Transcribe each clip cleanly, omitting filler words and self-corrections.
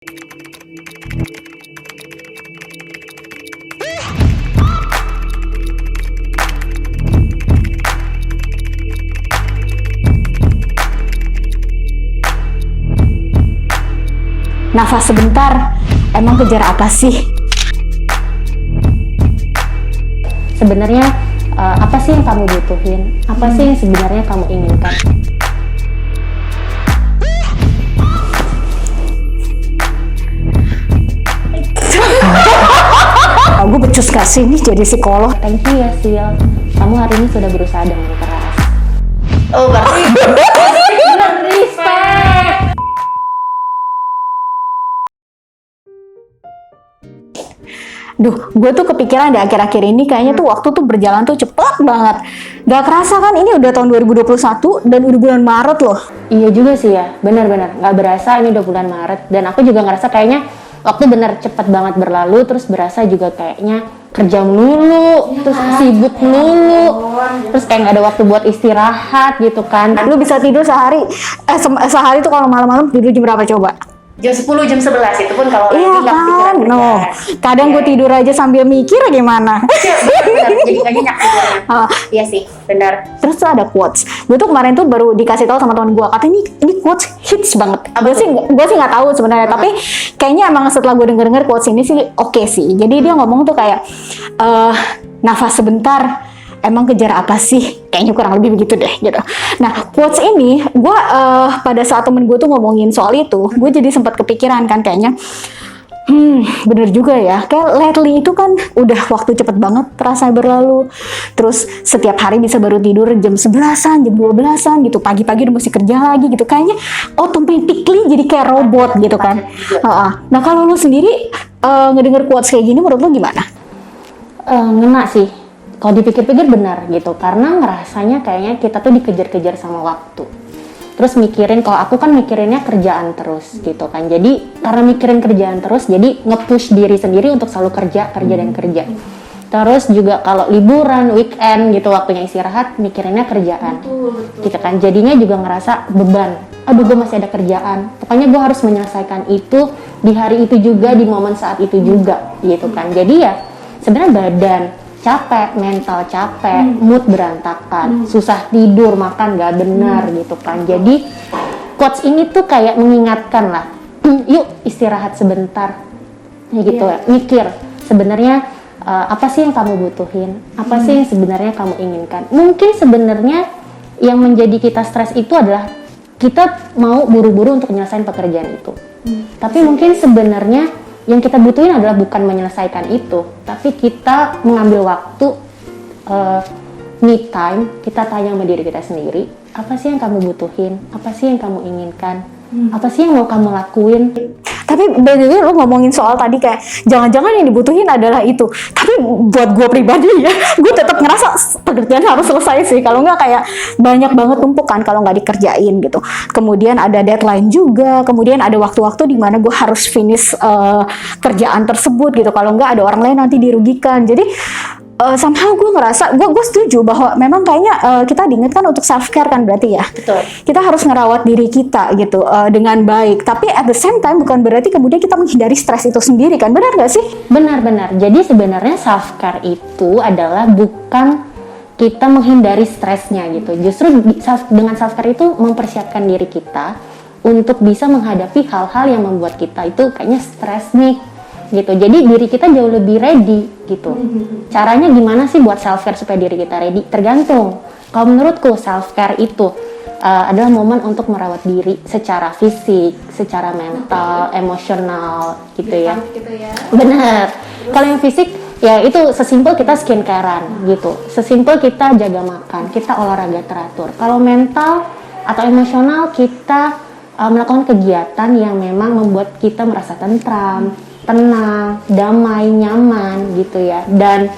Nafas sebentar, emang kejar apa sih? Sebenarnya apa sih yang kamu butuhin? Apa sih yang sebenarnya kamu inginkan? Gue becus gak sih nih jadi psikolog? Thank you ya Sil, kamu hari ini sudah berusaha dengan keras. Oh, berarti Respect. Duh, gue tuh kepikiran di akhir-akhir ini kayaknya tuh waktu tuh berjalan tuh cepet banget. Gak kerasa kan ini udah tahun 2021 dan udah bulan Maret loh. Iya juga sih ya, benar-benar nggak berasa ini udah bulan Maret, dan aku juga ngerasa kayaknya waktu bener cepet banget berlalu, terus berasa juga kayaknya kerja melulu, terus sibuk melulu, terus kayak nggak ada waktu buat istirahat gitu kan. Lu bisa tidur sehari, sehari tuh kalau malam-malam tidur jam berapa coba? jam 10, jam 11 itu pun kalau Iya lagi nggak kan, kepikiran no. kerjaan. Kadang gue tidur aja sambil mikir gimana. Iya, benar, jadi nggak nyenyak tidurnya. Ah. Iya sih, benar. Terus tuh ada quotes. Gue tuh kemarin tuh baru dikasih tahu sama teman gue, katanya ini quotes hits banget. Gue sih nggak tahu sebenarnya, tapi kayaknya emang setelah gue denger quotes ini sih oke sih. Jadi dia ngomong tuh kayak nafas sebentar, emang kejar apa sih? Kayaknya kurang lebih begitu deh gitu. Nah, quotes ini gue pada saat temen gue tuh ngomongin soal itu, gue jadi sempat kepikiran kan kayaknya. Bener juga ya. Kayak lately itu kan udah waktu cepet banget terasa berlalu. Terus setiap hari bisa baru tidur jam 11-an, jam 12-an gitu. Pagi-pagi udah mesti kerja lagi gitu. Kayaknya automatically jadi kayak robot gitu kan. Nah, kalau lu sendiri ngedenger quotes kayak gini menurut lu gimana? Ngena sih, kalau dipikir-pikir benar gitu, karena ngerasanya kayaknya kita tuh dikejar-kejar sama waktu. Terus mikirin, kalau aku kan mikirinnya kerjaan terus gitu kan. Jadi karena mikirin kerjaan terus, jadi nge-push diri sendiri untuk selalu kerja dan kerja. Terus juga kalau liburan, weekend gitu, waktunya istirahat, mikirinnya kerjaan. Gitu kan, jadinya juga ngerasa beban. Aduh, gue masih ada kerjaan. Pokoknya gue harus menyelesaikan itu di hari itu juga, di momen saat itu juga gitu kan. Jadi ya sebenarnya badan capek, mental capek, mood berantakan, susah tidur, makan gak benar gitu kan. Jadi quotes ini tuh kayak mengingatkan lah, yuk istirahat sebentar, ya gitu ya. Mikir sebenarnya apa sih yang kamu butuhin, apa sih yang sebenarnya kamu inginkan. Mungkin sebenarnya yang menjadi kita stres itu adalah kita mau buru-buru untuk menyelesaikan pekerjaan itu. Tapi mungkin sebenarnya yang kita butuhin adalah bukan menyelesaikan itu, tapi kita mengambil waktu me time, kita tanya sama diri kita sendiri, apa sih yang kamu butuhin, apa sih yang kamu inginkan, apa sih yang mau kamu lakuin. Tapi by the way, lo ngomongin soal tadi kayak jangan-jangan yang dibutuhin adalah itu. Tapi buat gue pribadi ya, gue tetap ngerasa pekerjaan harus selesai sih. Kalau nggak kayak banyak banget tumpukan kalau nggak dikerjain gitu. Kemudian ada deadline juga. Kemudian ada waktu-waktu di mana gue harus finish kerjaan tersebut gitu. Kalau nggak ada orang lain nanti dirugikan. Jadi somehow gue ngerasa, gue setuju bahwa memang kayaknya kita diingatkan untuk self care kan berarti ya. Betul. Kita harus ngerawat diri kita gitu dengan baik. Tapi at the same time bukan berarti kemudian kita menghindari stres itu sendiri kan, benar nggak sih? Benar-benar. Jadi sebenarnya self care itu adalah bukan kita menghindari stresnya gitu. Justru dengan self care itu mempersiapkan diri kita untuk bisa menghadapi hal-hal yang membuat kita itu kayaknya stres nih gitu. Jadi diri kita jauh lebih ready gitu. Caranya gimana sih buat self care supaya diri kita ready? Tergantung. Kalau menurutku self care itu adalah momen untuk merawat diri secara fisik, secara mental, emosional gitu ya. Benar. Kalau yang fisik ya itu sesimpel kita skincarean gitu. Sesimpel kita jaga makan, kita olahraga teratur. Kalau mental atau emosional kita melakukan kegiatan yang memang membuat kita merasa tentram, tenang, damai, nyaman gitu ya. Dan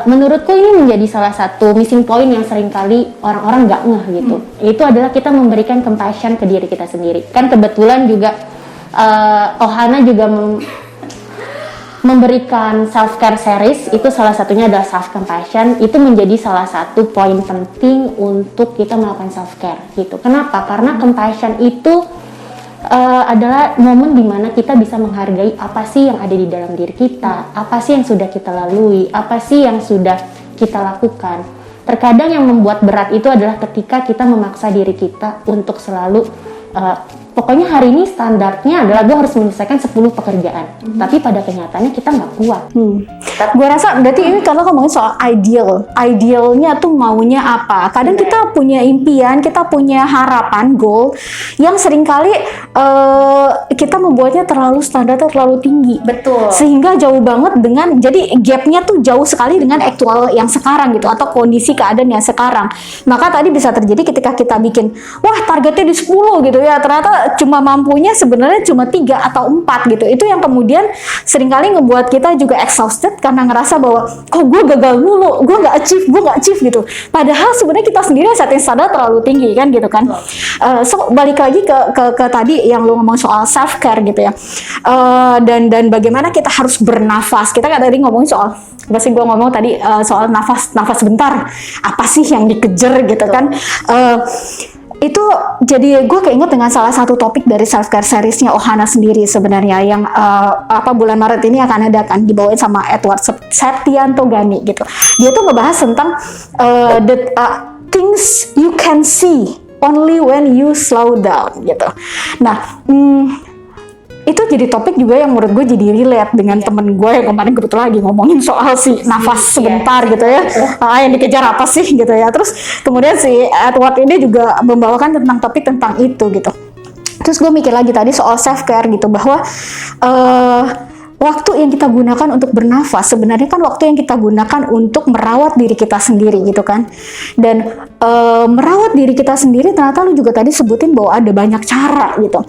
menurutku ini menjadi salah satu missing point yang seringkali orang-orang nggak ngeh gitu. Itu adalah kita memberikan compassion ke diri kita sendiri. Kan kebetulan juga Ohana juga memberikan self care series, itu salah satunya adalah self compassion. Itu menjadi salah satu poin penting untuk kita melakukan self care gitu. Kenapa? Karena compassion itu adalah momen dimana kita bisa menghargai apa sih yang ada di dalam diri kita, apa sih yang sudah kita lalui, apa sih yang sudah kita lakukan. Terkadang yang membuat berat itu adalah ketika kita memaksa diri kita untuk selalu pokoknya hari ini standarnya adalah gue harus menyelesaikan 10 pekerjaan. Tapi pada kenyataannya kita nggak kuat. Gue rasa berarti ini kalau ngomongin soal idealnya tuh maunya apa. Kadang kita punya impian, kita punya harapan, goal yang seringkali kita membuatnya terlalu standar, terlalu tinggi. Betul. Sehingga jauh banget dengan, jadi gapnya tuh jauh sekali dengan aktual yang sekarang gitu, atau kondisi keadaan yang sekarang. Maka tadi bisa terjadi ketika kita bikin, wah targetnya di 10 gitu ya, ternyata cuma mampunya sebenarnya cuma 3 atau 4 gitu. Itu yang kemudian seringkali ngebuat kita juga exhausted karena ngerasa bahwa kok gue gagal mulu, gue nggak achieve gitu. Padahal sebenarnya kita sendiri setting standar terlalu tinggi kan gitu kan. So balik lagi ke tadi yang lu ngomong soal self care gitu ya. Dan bagaimana kita harus bernafas. Kita kan tadi ngomongin soal pasti gue ngomong tadi soal nafas bentar. Apa sih yang dikejar gitu kan? Itu jadi gue keinget dengan salah satu topik dari self care seriesnya Ohana sendiri sebenarnya yang bulan Maret ini akan ada kan dibawain sama Edward Septianto Gani gitu. Dia tuh ngebahas tentang the things you can see only when you slow down gitu. Nah, itu jadi topik juga yang menurut gue jadi relate dengan temen gue yang kemarin kebetulan lagi ngomongin soal si nafas sebentar gitu ya, yang dikejar apa sih gitu ya. Terus kemudian si Edward ini juga membawakan tentang topik tentang itu gitu. Terus gue mikir lagi tadi soal self care gitu, bahwa waktu yang kita gunakan untuk bernafas sebenarnya kan waktu yang kita gunakan untuk merawat diri kita sendiri gitu kan. Dan merawat diri kita sendiri ternyata lu juga tadi sebutin bahwa ada banyak cara gitu.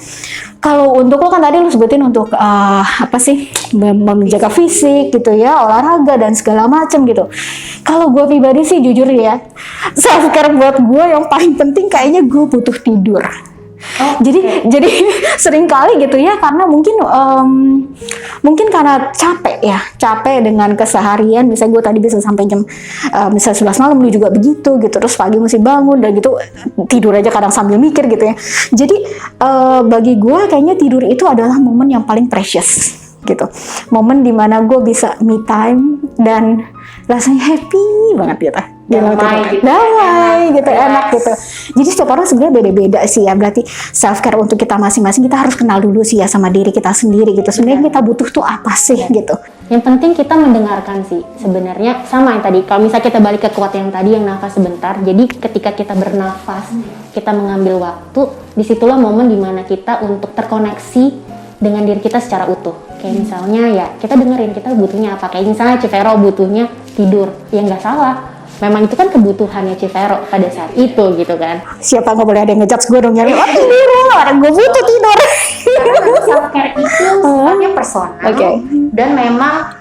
Kalau untuk lo kan tadi lu sebutin untuk menjaga fisik gitu ya, olahraga dan segala macem gitu. Kalau gue pribadi sih jujur ya, self care buat gue yang paling penting kayaknya gue butuh tidur. Jadi sering kali gitu ya, karena mungkin karena capek dengan keseharian. Misalnya gue tadi bisa sampai jam misalnya 11 malam, lu juga begitu gitu, terus pagi mesti bangun dan gitu, tidur aja kadang sambil mikir gitu ya. Jadi bagi gue kayaknya tidur itu adalah momen yang paling precious gitu, momen dimana gue bisa me time dan rasanya happy banget gitu. Damai gitu, enak gitu. Jadi setiap orang sebenarnya beda-beda sih ya. Berarti self care untuk kita masing-masing, kita harus kenal dulu sih ya sama diri kita sendiri gitu. Sebenarnya kita butuh tuh apa sih gitu. Yang penting kita mendengarkan sih. Sebenarnya sama yang tadi. Kalau misalnya kita balik ke quote yang tadi, yang nafas sebentar. Jadi ketika kita bernafas, kita mengambil waktu, disitulah momen dimana kita untuk terkoneksi dengan diri kita secara utuh. Kayak misalnya ya kita dengerin kita butuhnya apa. Kayak misalnya Civero butuhnya tidur. Ya nggak salah. Memang itu kan kebutuhannya Civero pada saat itu gitu kan. Siapa nggak boleh ada yang ngejudge gue dong, nyari tidur, orang gue butuh tidur. Self care itu sifatnya personal, dan memang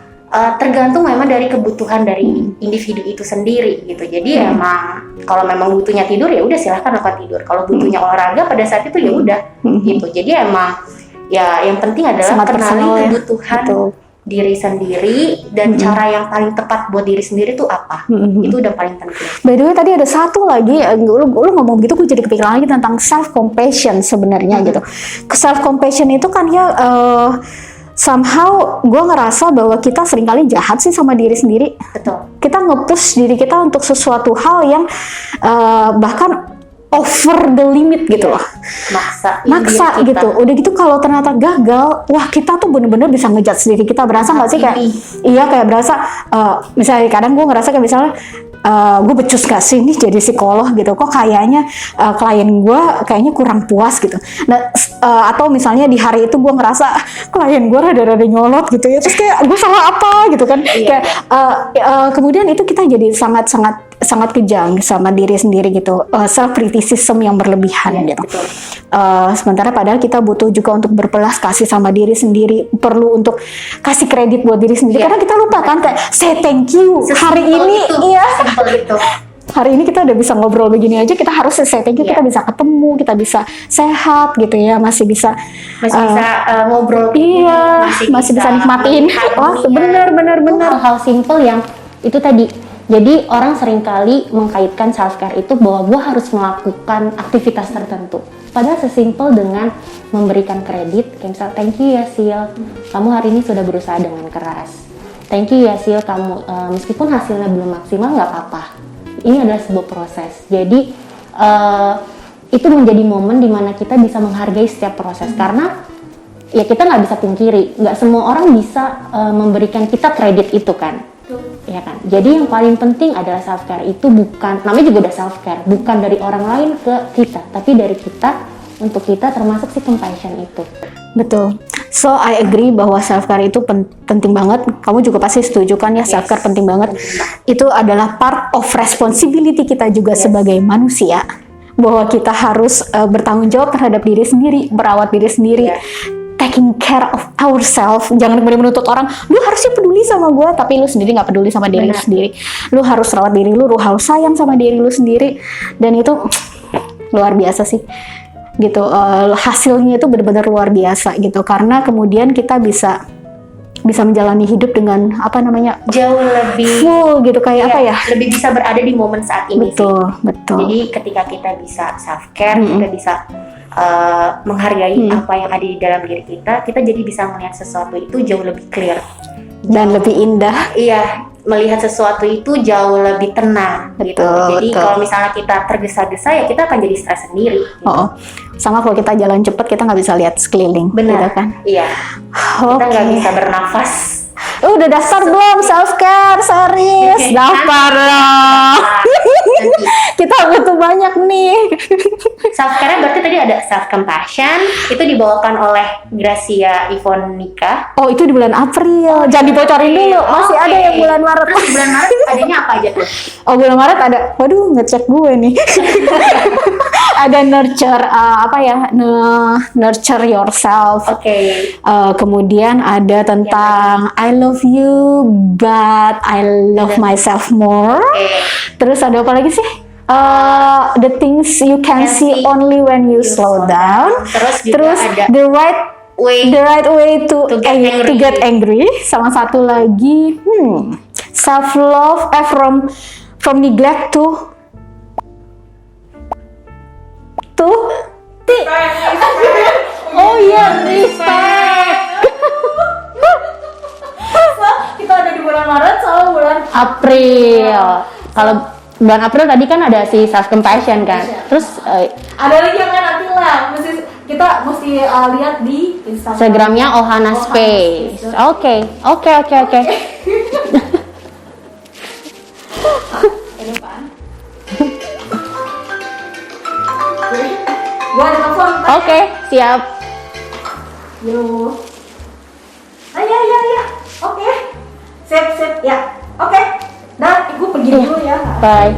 tergantung memang dari kebutuhan dari individu itu sendiri gitu. Jadi emang kalau memang butuhnya tidur ya udah silahkan lakukan tidur. Kalau butuhnya olahraga pada saat itu ya udah gitu. Jadi emang ya yang penting adalah sangat kenali personal, kebutuhan diri sendiri dan cara yang paling tepat buat diri sendiri tuh apa. Itu udah paling penting. By the way tadi ada satu lagi, lu ngomong gitu gue jadi kepikiran lagi tentang self compassion sebenarnya gitu. Self compassion itu kan ya somehow gue ngerasa bahwa kita seringkali jahat sih sama diri sendiri. Betul. Kita nge-push diri kita untuk sesuatu hal yang bahkan over the limit gitu loh. Maksa gitu. Udah gitu kalau ternyata gagal, wah kita tuh bener-bener bisa ngejudge diri kita. Berasa nggak sih kayak, iya kayak berasa, misalnya kadang gue ngerasa kayak misalnya, gue becus gak sih nih jadi psikolog gitu, kok kayaknya klien gue kayaknya kurang puas gitu. Nah, atau misalnya di hari itu gue ngerasa klien gue rada-rada nyolot gitu ya, terus kayak gue salah apa gitu kan. Kayak kemudian itu kita jadi sangat kejam sama diri sendiri gitu, self criticism yang berlebihan gitu. Sementara padahal kita butuh juga untuk berbelas kasih sama diri sendiri, perlu untuk kasih kredit buat diri sendiri, karena kita lupa kan kayak say thank you hari ini itu. Hari ini kita udah bisa ngobrol begini aja, kita harus say thank you, kita bisa ketemu, kita bisa sehat gitu ya, masih bisa ngobrol, masih bisa nikmatin. Wah, benar. Hal-hal simple yang itu tadi. Jadi orang seringkali mengkaitkan self care itu bahwa gue harus melakukan aktivitas tertentu. Padahal sesimpel dengan memberikan kredit, kayak misal, thank you ya Sil, kamu hari ini sudah berusaha dengan keras. Thank you ya Sil, kamu meskipun hasilnya belum maksimal nggak apa-apa. Ini adalah sebuah proses. Jadi itu menjadi momen dimana kita bisa menghargai setiap proses, karena ya kita nggak bisa pungkiri, nggak semua orang bisa memberikan kita kredit itu kan. Ya kan. Jadi yang paling penting adalah self care itu bukan, namanya juga udah self care, bukan dari orang lain ke kita, tapi dari kita untuk kita, termasuk si compassion itu. Betul. So I agree bahwa self care itu penting banget. Kamu juga pasti setuju kan ya, self care penting banget. Itu adalah part of responsibility kita juga sebagai manusia, bahwa kita harus bertanggung jawab terhadap diri sendiri, merawat diri sendiri. Taking care of ourselves, jangan kemudian menuntut orang, lu harusnya peduli sama gue, tapi lu sendiri nggak peduli sama diri lu sendiri. Lu harus rawat diri lu harus sayang sama diri lu sendiri, dan itu luar biasa sih, gitu. Hasilnya itu benar-benar luar biasa gitu, karena kemudian kita bisa menjalani hidup dengan apa namanya, jauh lebih full gitu, kayak apa ya? Lebih bisa berada di momen saat ini. Betul, sih. betul. Jadi ketika kita bisa self care, kita bisa menghargai apa yang ada di dalam diri kita jadi bisa melihat sesuatu itu jauh lebih clear dan lebih indah. Iya, melihat sesuatu itu jauh lebih tenang gitu. Jadi kalau misalnya kita tergesa-gesa ya kita akan jadi stres sendiri. Gitu. Sama kalau kita jalan cepat kita nggak bisa lihat sekeliling. Benar gitu kan? Iya. Kita nggak bisa bernafas. Udah daftar belum self care, serius? Daftar loh. Kita butuh banyak nih. Self care berarti tadi ada self compassion, itu dibawakan oleh Gracia Ivonika. Oh, itu di bulan April. Jangan dibocorin dulu. Masih ada yang bulan Maret. Terus di bulan Maret adanya apa aja tuh? Oh, bulan Maret ada. Waduh, ngecek gue nih. Ada nurture nurture yourself. Kemudian ada tentang I love you but I love myself more. Terus ada apa lagi sih? The things you can see only when you slow down. Terus ada the right way to get angry. Sama satu lagi self love from neglect to oh iya, respect. So, kita ada di bulan Maret sama bulan April. Kalau bulan April tadi kan ada si self compassion kan. Terus ada lagi yang nanti lah. Kita mesti lihat di Instagramnya Ohana Space. Oke. Gua ada telepon. Oke, siap. Yo. Ya. Oke. Sip ya. Oke. Dah, ibu pergi dulu ya. Bye.